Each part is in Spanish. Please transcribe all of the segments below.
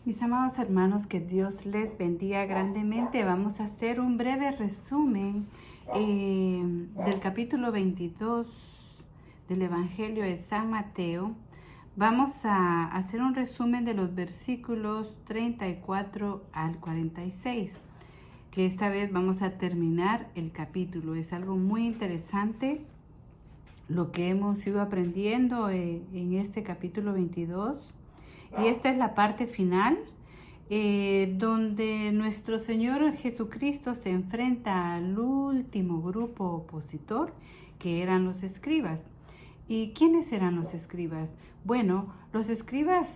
Mis amados hermanos, que Dios les bendiga grandemente. Vamos a hacer un breve resumen del capítulo 22 del Evangelio de San Mateo. Vamos a hacer un resumen de los versículos 34 al 46, que esta vez vamos a terminar el capítulo. Es algo muy interesante lo que hemos ido aprendiendo en este capítulo 22. Y esta es la parte final, donde nuestro Señor Jesucristo se enfrenta al último grupo opositor, que eran los escribas. ¿Y quiénes eran los escribas? Bueno, los escribas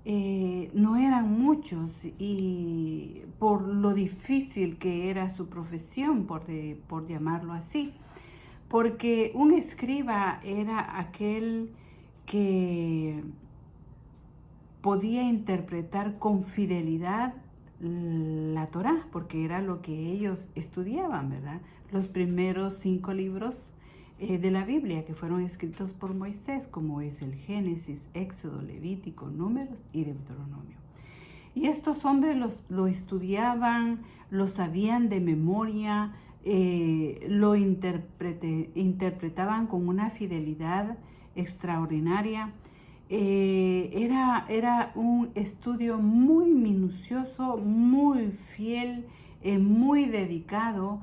no eran muchos, y por lo difícil que era su profesión, por llamarlo así, porque un escriba era aquel que podía interpretar con fidelidad la Torá, porque era lo que ellos estudiaban, ¿verdad? Los primeros 5 libros de la Biblia que fueron escritos por Moisés, como es el Génesis, Éxodo, Levítico, Números y Deuteronomio. Y estos hombres lo estudiaban, lo sabían de memoria, lo interpretaban con una fidelidad extraordinaria. Era un estudio muy minucioso, muy fiel, muy dedicado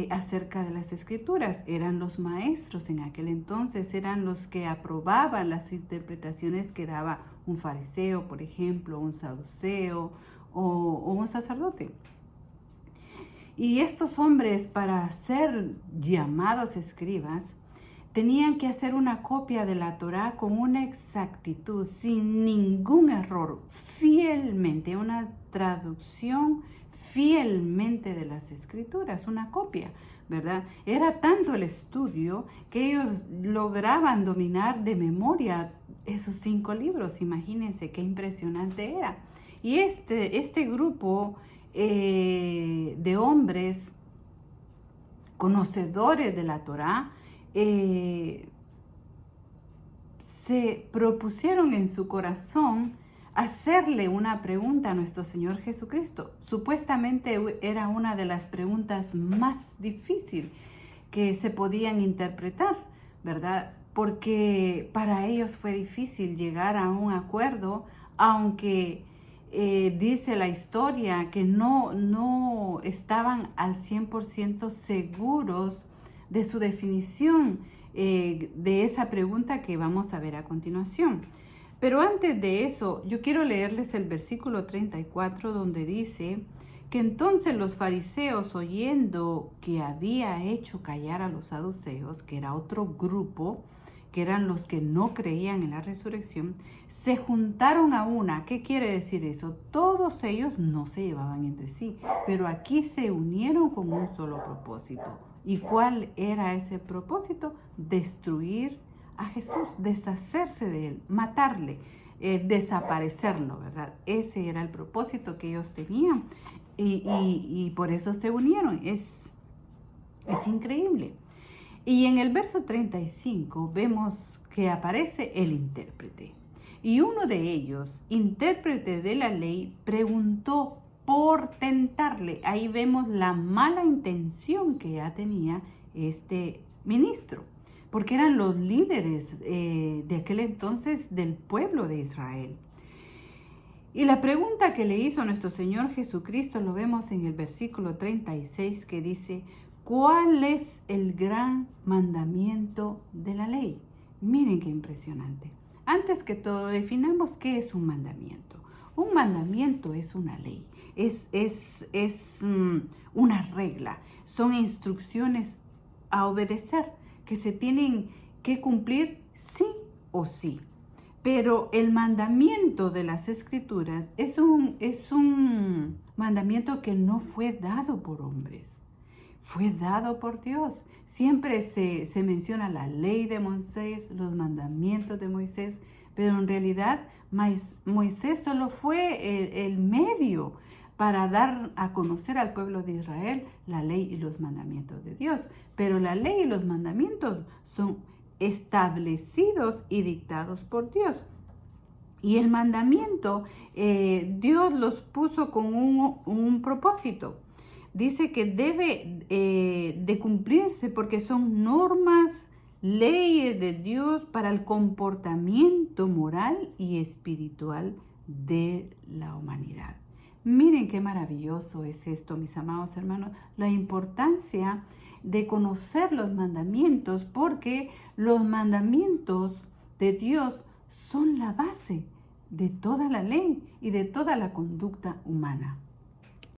acerca de las escrituras. Eran los maestros en aquel entonces, eran los que aprobaban las interpretaciones que daba un fariseo, por ejemplo, un saduceo o un sacerdote. Y estos hombres, para ser llamados escribas, tenían que hacer una copia de la Torá con una exactitud, sin ningún error, fielmente, una traducción fielmente de las escrituras, una copia, ¿verdad? Era tanto el estudio que ellos lograban dominar de memoria esos 5 libros. Imagínense qué impresionante era. Y este grupo de hombres conocedores de la Torá, se propusieron en su corazón hacerle una pregunta a nuestro Señor Jesucristo. Supuestamente era una de las preguntas más difíciles que se podían interpretar, ¿verdad? Porque para ellos fue difícil llegar a un acuerdo, aunque dice la historia que no estaban al 100% seguros de su definición de esa pregunta que vamos a ver a continuación. Pero antes de eso, yo quiero leerles el versículo 34, donde dice que entonces los fariseos, oyendo que había hecho callar a los saduceos, que era otro grupo, que eran los que no creían en la resurrección, se juntaron a una. ¿Qué quiere decir eso? Todos ellos no se llevaban entre sí, pero aquí se unieron con un solo propósito. ¿Y cuál era ese propósito? Destruir a Jesús, deshacerse de él, matarle, desaparecerlo, ¿verdad? Ese era el propósito que ellos tenían, y por eso se unieron. Es increíble. Y en el verso 35 vemos que aparece el intérprete. Y uno de ellos, intérprete de la ley, preguntó por tentarle. Ahí vemos la mala intención que ya tenía este ministro, porque eran los líderes de aquel entonces del pueblo de Israel. Y la pregunta que le hizo a nuestro Señor Jesucristo lo vemos en el versículo 36, que dice: ¿cuál es el gran mandamiento de la ley? Miren qué impresionante. Antes que todo, definamos qué es un mandamiento. Un mandamiento es una ley, es una regla, son instrucciones a obedecer que se tienen que cumplir sí o sí. Pero el mandamiento de las Escrituras es un mandamiento que no fue dado por hombres, fue dado por Dios. Siempre se menciona la ley de Moisés, los mandamientos de Moisés, pero en realidad Moisés solo fue el medio para dar a conocer al pueblo de Israel la ley y los mandamientos de Dios. Pero la ley y los mandamientos son establecidos y dictados por Dios. Y el mandamiento, Dios los puso con un propósito. Dice que debe de cumplirse porque son normas, leyes de Dios para el comportamiento moral y espiritual de la humanidad. Miren qué maravilloso es esto, mis amados hermanos, la importancia de conocer los mandamientos, porque los mandamientos de Dios son la base de toda la ley y de toda la conducta humana.